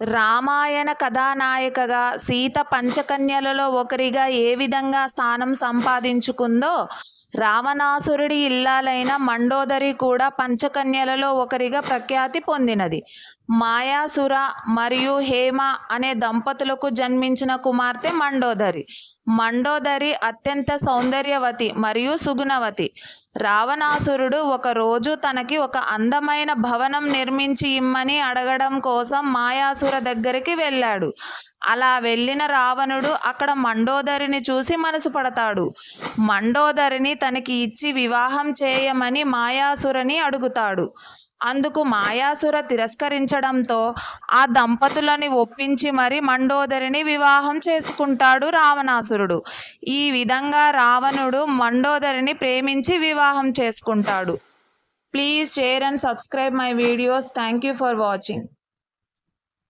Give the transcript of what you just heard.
రామాయణ కథానాయికగా సీత పంచకన్యలలో ఒకరిగా ఏ విధంగా స్థానం సంపాదించుకుందో, రావణాసురుడి ఇల్లాలైన మండోదరి కూడా పంచకన్యలలో ఒకరిగా ప్రఖ్యాతి పొందినది. మాయాసుర మరియు హేమ అనే దంపతులకు జన్మించిన కుమార్తె మండోదరి. మండోదరి అత్యంత సౌందర్యవతి మరియు సుగుణవతి. రావణాసురుడు ఒకరోజు తనకి ఒక అందమైన భవనం నిర్మించి ఇమ్మని అడగడం కోసం మాయాసుర దగ్గరికి వెళ్ళాడు. అలా వెళ్ళిన రావణుడు అక్కడ మండోదరిని చూసి మనసు పడతాడు. మండోదరిని తనకి ఇచ్చి వివాహం చేయమని మాయాసురని అడుగుతాడు. అందుకు మాయాసుర తిరస్కరించడంతో ఆ దంపతులని ఒప్పించి మరి మండోదరిని వివాహం చేసుకుంటాడు రావణాసురుడు. ఈ విధంగా రావణుడు మండోదరిని ప్రేమించి వివాహం చేసుకుంటాడు. Please share and subscribe my videos. Thank you for watching.